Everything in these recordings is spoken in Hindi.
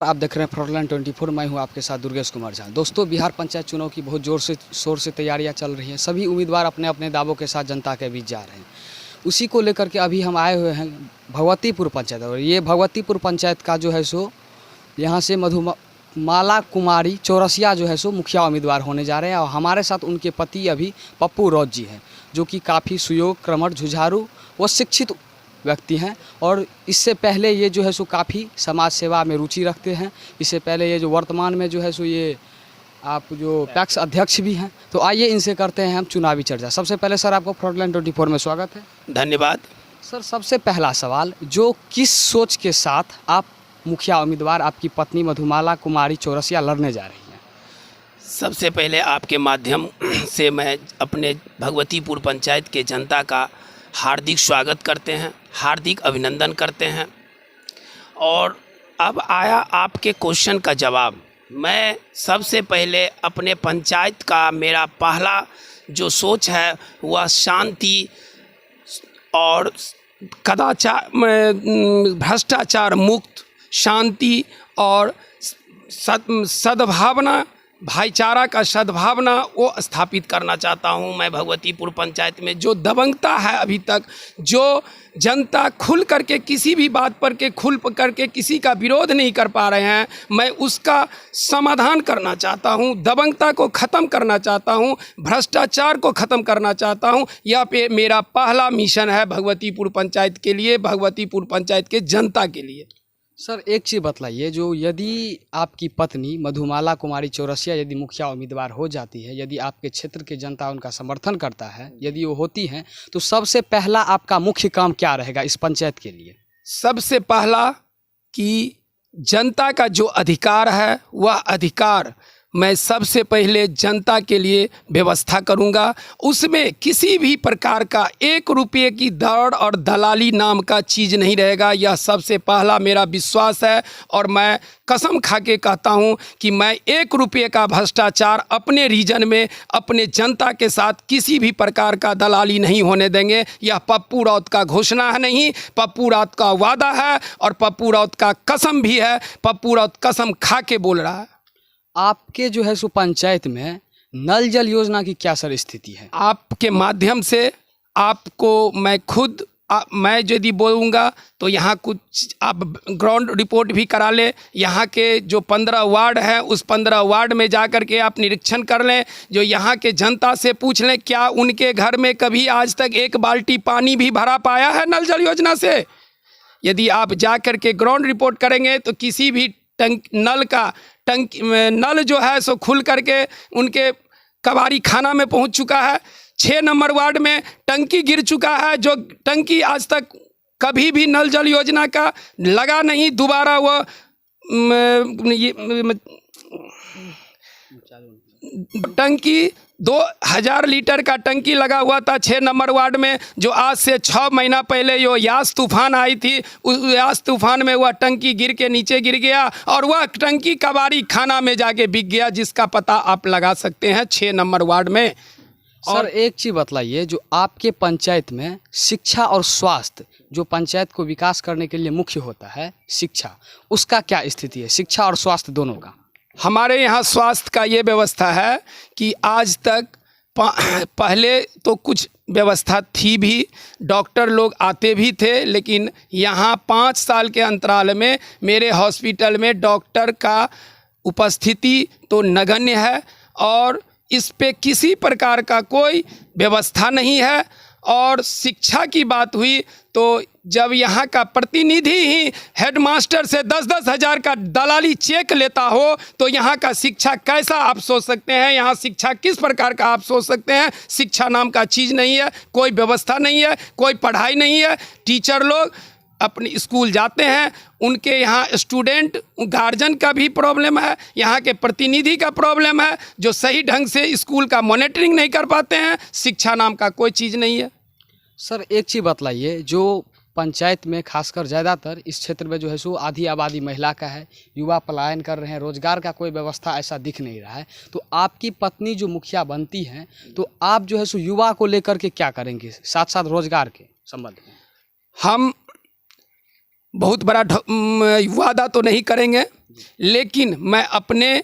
आप देख रहे हैं फ्रंटलाइन 24। मैं हूं आपके साथ दुर्गेश कुमार झा। दोस्तों, बिहार पंचायत चुनाव की बहुत जोर से शोर से तैयारियां चल रही हैं। सभी उम्मीदवार अपने अपने दावों के साथ जनता के बीच जा रहे हैं। उसी को लेकर के अभी हम आए हुए हैं भगवतीपुर पंचायत। और ये भगवतीपुर पंचायत का जो है सो यहाँ से मधुमाला कुमारी चौरसिया जो है सो मुखिया उम्मीदवार होने जा रहे हैं। और हमारे साथ उनके पति अभी पप्पू राउत जी हैं, जो कि काफ़ी सुयोग, क्रमठ, जुझारू व शिक्षित व्यक्ति हैं। और इससे पहले ये जो है सो काफ़ी समाज सेवा में रुचि रखते हैं। इससे पहले ये जो वर्तमान में जो है सो ये आप जो पैक्स अध्यक्ष भी हैं। तो आइए इनसे करते हैं हम चुनावी चर्चा। सबसे पहले सर, आपको फ्रंटलाइन 24 में स्वागत है। धन्यवाद सर, सबसे पहला सवाल, जो किस सोच के साथ आप मुखिया उम्मीदवार आपकी पत्नी मधुमाला कुमारी चौरसिया लड़ने जा रही हैं? सबसे पहले आपके माध्यम से मैं अपने भगवतीपुर पंचायत के जनता का हार्दिक स्वागत करते हैं, हार्दिक अभिनंदन करते हैं। और अब आया आपके क्वेश्चन का जवाब। मैं सबसे पहले अपने पंचायत का मेरा पहला जो सोच है वह शांति और कदाचार, भ्रष्टाचार मुक्त, शांति और सद्भावना, भाईचारा का सद्भावना वो स्थापित करना चाहता हूं। मैं भगवतीपुर पंचायत में जो दबंगता है अभी तक, जो जनता खुल करके किसी भी बात पर के खुल करके किसी का विरोध नहीं कर पा रहे हैं, मैं उसका समाधान करना चाहता हूं। दबंगता को ख़त्म करना चाहता हूं, भ्रष्टाचार को ख़त्म करना चाहता हूं। यह पे मेरा पहला मिशन है भगवतीपुर पंचायत के लिए, भगवतीपुर पंचायत के जनता के लिए। सर, एक चीज़ बतलाइए, जो यदि आपकी पत्नी मधुमाला कुमारी चौरसिया यदि मुखिया उम्मीदवार हो जाती है, यदि आपके क्षेत्र के जनता उनका समर्थन करता है, यदि वो होती हैं, तो सबसे पहला आपका मुख्य काम क्या रहेगा इस पंचायत के लिए? सबसे पहला कि जनता का जो अधिकार है वह अधिकार मैं सबसे पहले जनता के लिए व्यवस्था करूंगा। उसमें किसी भी प्रकार का 1 रुपये की दौड़ और दलाली नाम का चीज़ नहीं रहेगा। यह सबसे पहला मेरा विश्वास है। और मैं कसम खा के कहता हूं कि मैं 1 रुपये का भ्रष्टाचार अपने रीजन में, अपने जनता के साथ किसी भी प्रकार का दलाली नहीं होने देंगे। यह पप्पू राउत का घोषणा है नहीं, पप्पू राउत का वादा है और पप्पू राउत का कसम भी है। पप्पू राउत कसम खा के बोल रहा है। आपके जो है सो पंचायत में नल जल योजना की क्या सर स्थिति है? आपके माध्यम से आपको मैं खुद मैं यदि बोलूँगा तो यहाँ कुछ आप ग्राउंड रिपोर्ट भी करा लें। यहाँ के जो 15 वार्ड हैं, उस 15 वार्ड में जा कर के आप निरीक्षण कर लें। जो यहाँ के जनता से पूछ लें, क्या उनके घर में कभी आज तक 1 बाल्टी पानी भी भरा पाया है नल जल योजना से? यदि आप जा कर के ग्राउंड रिपोर्ट करेंगे तो किसी भी नल जो है सो खुल करके उनके कबाड़ी खाना में पहुंच चुका है। 6 नंबर वार्ड में टंकी गिर चुका है, जो टंकी आज तक कभी भी नल जल योजना का लगा नहीं। दोबारा वो टंकी 2000 लीटर का टंकी लगा हुआ था 6 नंबर वार्ड में, जो आज से 6 महीना पहले जो यास तूफान आई थी, उस यास तूफान में वह टंकी गिर के नीचे गिर गया और वह टंकी कबाड़ी खाना में जाके बिक गया, जिसका पता आप लगा सकते हैं 6 नंबर वार्ड में। सर, एक चीज़ बतलाइए, जो आपके पंचायत में शिक्षा और स्वास्थ्य, जो पंचायत को विकास करने के लिए मुख्य होता है शिक्षा, उसका क्या स्थिति है? शिक्षा और स्वास्थ्य दोनों का? हमारे यहाँ स्वास्थ्य का ये व्यवस्था है कि आज तक पहले तो कुछ व्यवस्था थी भी, डॉक्टर लोग आते भी थे, लेकिन यहाँ 5 साल के अंतराल में मेरे हॉस्पिटल में डॉक्टर का उपस्थिति तो नगण्य है और इस पे किसी प्रकार का कोई व्यवस्था नहीं है। और शिक्षा की बात हुई तो जब यहाँ का प्रतिनिधि ही हेडमास्टर से 10-10 हज़ार का दलाली चेक लेता हो तो यहाँ का शिक्षा कैसा आप सोच सकते हैं? यहाँ शिक्षा किस प्रकार का आप सोच सकते हैं? शिक्षा नाम का चीज़ नहीं है, कोई व्यवस्था नहीं है, कोई पढ़ाई नहीं है। टीचर लोग अपने स्कूल जाते हैं, उनके यहाँ स्टूडेंट गार्जियन का भी प्रॉब्लम है, यहाँ के प्रतिनिधि का प्रॉब्लम है, जो सही ढंग से स्कूल का मॉनिटरिंग नहीं कर पाते हैं। शिक्षा नाम का कोई चीज़ नहीं है। सर, एक चीज़ बतलाइए, जो पंचायत में खासकर ज़्यादातर इस क्षेत्र में जो है सो आधी आबादी महिला का है, युवा पलायन कर रहे हैं, रोजगार का कोई व्यवस्था ऐसा दिख नहीं रहा है। तो आपकी पत्नी जो मुखिया बनती हैं, तो आप जो है सो युवा को लेकर के क्या करेंगे, साथ साथ रोजगार के संबंध में? हम बहुत बड़ा वादा तो नहीं करेंगे, लेकिन मैं अपने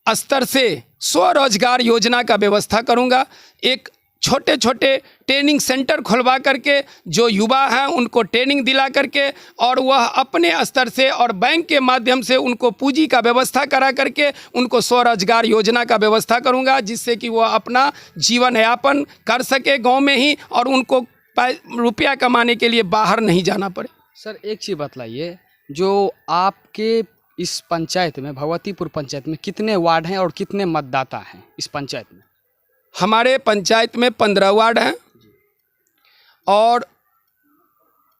स्तर से स्वरोजगार योजना का व्यवस्था करूंगा। एक छोटे छोटे ट्रेनिंग सेंटर खुलवा करके जो युवा हैं उनको ट्रेनिंग दिला करके, और वह अपने स्तर से और बैंक के माध्यम से उनको पूंजी का व्यवस्था करा करके उनको स्वरोजगार योजना का व्यवस्था करूंगा, जिससे कि वह अपना जीवन यापन कर सके गांव में ही, और उनको रुपया कमाने के लिए बाहर नहीं जाना पड़े। सर एक चीज़ बतलाइए, जो आपके इस पंचायत में, भगवतीपुर पंचायत में कितने वार्ड हैं और कितने मतदाता हैं इस पंचायत में? हमारे पंचायत में 15 वार्ड हैं और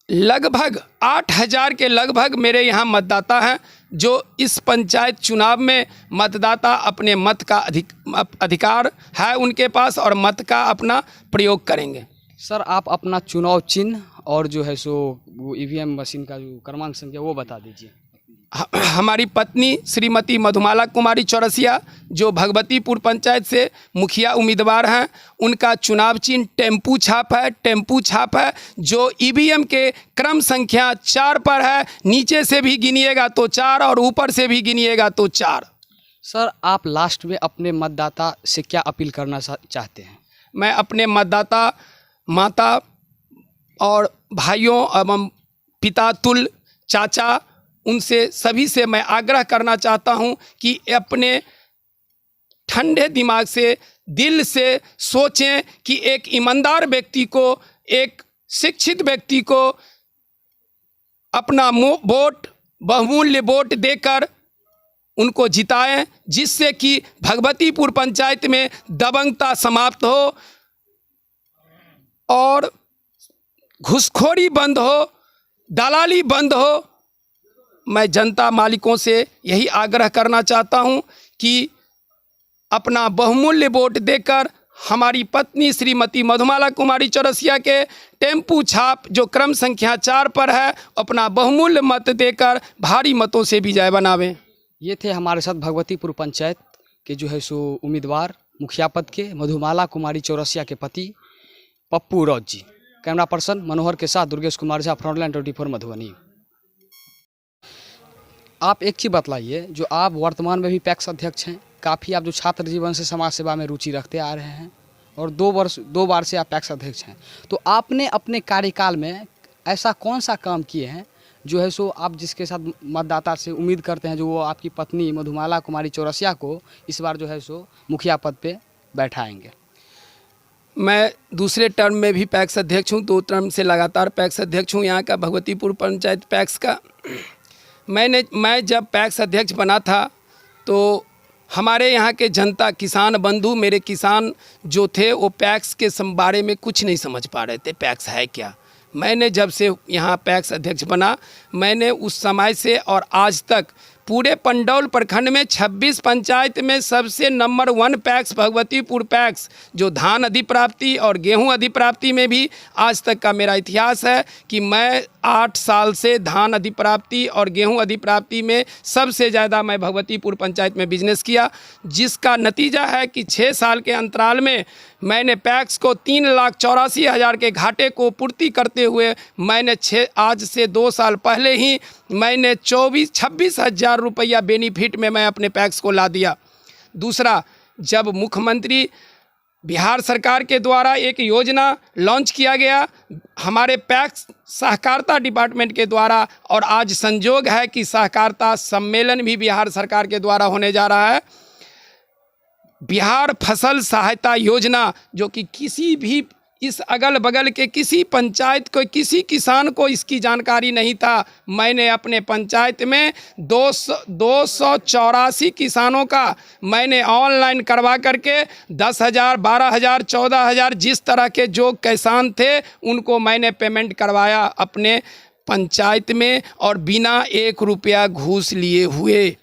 लगभग 8,000 के लगभग मेरे यहाँ मतदाता हैं, जो इस पंचायत चुनाव में मतदाता अपने मत का अधिकार है उनके पास, और मत का अपना प्रयोग करेंगे। सर आप अपना चुनाव चिन्ह और जो है सो वो ईवीएम मशीन का जो क्रमांक संख्या वो बता दीजिए। हमारी पत्नी श्रीमती मधुमाला कुमारी चौरसिया, जो भगवतीपुर पंचायत से मुखिया उम्मीदवार हैं, उनका चुनाव चिन्ह टेम्पू छाप है। टेम्पू छाप है जो ईवीएम के क्रम संख्या 4 पर है। नीचे से भी गिनिएगा तो 4 और ऊपर से भी गिनिएगा तो 4। सर आप लास्ट में अपने मतदाता से क्या अपील करना चाहते हैं? मैं अपने मतदाता माता और भाइयों एवं पिता तुल चाचा, उनसे सभी से मैं आग्रह करना चाहता हूं कि अपने ठंडे दिमाग से, दिल से सोचें कि एक ईमानदार व्यक्ति को, एक शिक्षित व्यक्ति को अपना वोट, बहुमूल्य वोट देकर उनको जिताएं, जिससे कि भगवतीपुर पंचायत में दबंगता समाप्त हो और घुसखोरी बंद हो, दलाली बंद हो। मैं जनता मालिकों से यही आग्रह करना चाहता हूं कि अपना बहुमूल्य वोट देकर हमारी पत्नी श्रीमती मधुमाला कुमारी चौरसिया के टेम्पू छाप जो क्रम संख्या 4 पर है, अपना बहुमूल्य मत देकर भारी मतों से विजय बनावें। ये थे हमारे साथ भगवतीपुर पंचायत के जो है सो उम्मीदवार मुखिया पद के मधुमाला कुमारी चौरसिया के पति पप्पू रौत जी। कैमरा पर्सन मनोहर के साथ दुर्गेश कुमार झा, फ्रंटलाइन 24 मधुबनी। आप एक चीज़ बतलाइए, जो आप वर्तमान में भी पैक्स अध्यक्ष हैं, काफ़ी आप जो छात्र जीवन से समाज सेवा में रुचि रखते आ रहे हैं और 2 बार से आप पैक्स अध्यक्ष हैं, तो आपने अपने कार्यकाल में ऐसा कौन सा काम किए हैं जो है सो आप जिसके साथ मतदाता से उम्मीद करते हैं, जो वो आपकी पत्नी मधुमाला कुमारी चौरसिया को इस बार जो है सो मुखिया पद पे बैठाएंगे? मैं दूसरे टर्म में भी पैक्स अध्यक्ष हूँ, 2 टर्म से लगातार पैक्स अध्यक्ष हूँ यहाँ का, भगवतीपुर पंचायत पैक्स का। मैं जब पैक्स अध्यक्ष बना था तो हमारे यहाँ के जनता, किसान बंधु, मेरे किसान जो थे वो पैक्स के बारे में कुछ नहीं समझ पा रहे थे, पैक्स है क्या। मैंने जब से यहाँ पैक्स अध्यक्ष बना, मैंने उस समय से और आज तक पूरे पंडौल प्रखंड में 26 पंचायत में सबसे नंबर 1 पैक्स भगवतीपुर पैक्स, जो धान अधिप्राप्ति और गेहूं अधिप्राप्ति में भी आज तक का मेरा इतिहास है कि मैं 8 साल से धान अधिप्राप्ति और गेहूं अधिप्राप्ति में सबसे ज़्यादा मैं भगवतीपुर पंचायत में बिजनेस किया, जिसका नतीजा है कि 6 साल के अंतराल में मैंने पैक्स को 3,84,000 के घाटे को पूर्ति करते हुए मैंने आज से 2 साल पहले ही मैंने 26,000 रुपया बेनिफिट में मैं अपने पैक्स को ला दिया। दूसरा, जब मुख्यमंत्री बिहार सरकार के द्वारा एक योजना लॉन्च किया गया हमारे पैक्स सहकारिता डिपार्टमेंट के द्वारा, और आज संजोग है कि सहकारिता सम्मेलन भी बिहार सरकार के द्वारा होने जा रहा है, बिहार फसल सहायता योजना, जो कि किसी भी इस अगल बगल के किसी पंचायत को, किसी किसान को इसकी जानकारी नहीं था। मैंने अपने पंचायत में 284 किसानों का मैंने ऑनलाइन करवा करके 10,000, 12,000, 14,000 जिस तरह के जो किसान थे उनको मैंने पेमेंट करवाया अपने पंचायत में, और बिना 1 रुपया घूस लिए हुए।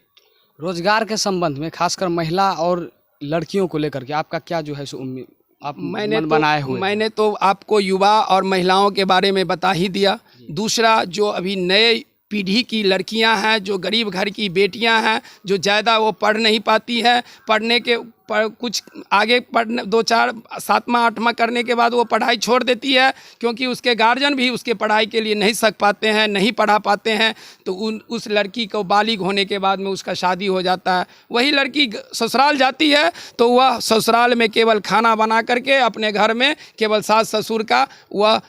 रोजगार के संबंध में खासकर महिला और लड़कियों को लेकर के आपका क्या जो है सो उम्मीद आप बनाए हुए? मैंने तो आपको युवा और महिलाओं के बारे में बता ही दिया। दूसरा, जो अभी नए पीढ़ी की लड़कियां हैं, जो गरीब घर की बेटियां हैं, जो ज़्यादा वो पढ़ नहीं पाती हैं, पढ़ने के कुछ आगे पढ़ने 2-4 7वां 8वां करने के बाद वो पढ़ाई छोड़ देती है, क्योंकि उसके गार्जियन भी उसके पढ़ाई के लिए नहीं सक पाते हैं, नहीं पढ़ा पाते हैं। तो उस लड़की को बालिग होने के बाद में उसका शादी हो जाता है। वही लड़की ससुराल जाती है तो वह ससुराल में केवल खाना बना करके अपने घर में केवल सास ससुर का वह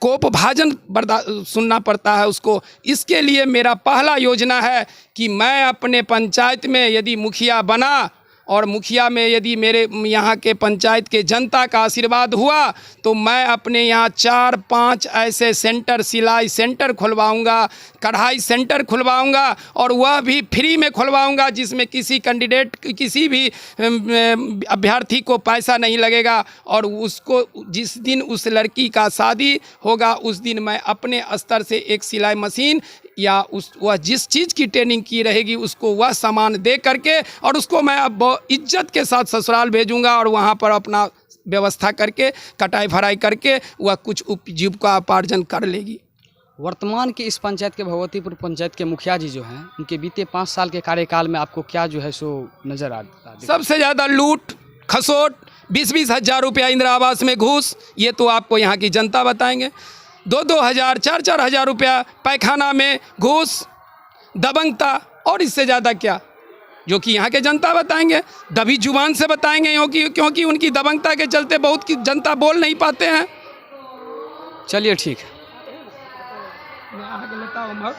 कोप भाजन सुनना पड़ता है उसको। इसके लिए मेरा पहला योजना है कि मैं अपने पंचायत में यदि मुखिया बना और मुखिया में यदि मेरे यहाँ के पंचायत के जनता का आशीर्वाद हुआ तो मैं अपने यहाँ 4-5 ऐसे सेंटर, सिलाई सेंटर खुलवाऊँगा, कढ़ाई सेंटर खुलवाऊँगा, और वह भी फ्री में खुलवाऊँगा, जिसमें किसी कैंडिडेट, किसी भी अभ्यर्थी को पैसा नहीं लगेगा। और उसको जिस दिन उस लड़की का शादी होगा उस दिन मैं अपने स्तर से एक सिलाई मशीन या वह जिस चीज़ की ट्रेनिंग की रहेगी उसको वह सामान दे करके और उसको मैं अब इज्जत के साथ ससुराल भेजूंगा, और वहाँ पर अपना व्यवस्था करके कटाई भराई करके वह कुछ उपजीविका उपार्जन कर लेगी। वर्तमान के इस पंचायत के भगवतीपुर पंचायत के मुखिया जी जो हैं, उनके बीते 5 साल के कार्यकाल में आपको क्या जो है सो नज़र आता है? सबसे ज़्यादा लूट खसोट, 20-20 हज़ार रुपया इंदिरा आवास में घूस, ये तो आपको यहाँ की जनता बताएंगे। 2-2 हज़ार 4-4 हज़ार रुपया पैखाना में घूस, दबंगता, और इससे ज़्यादा क्या, जो कि यहाँ के जनता बताएंगे, दबी जुबान से बताएंगे, क्योंकि उनकी दबंगता के चलते बहुत की जनता बोल नहीं पाते हैं। चलिए ठीक है। मैं आगे लेता हूँ।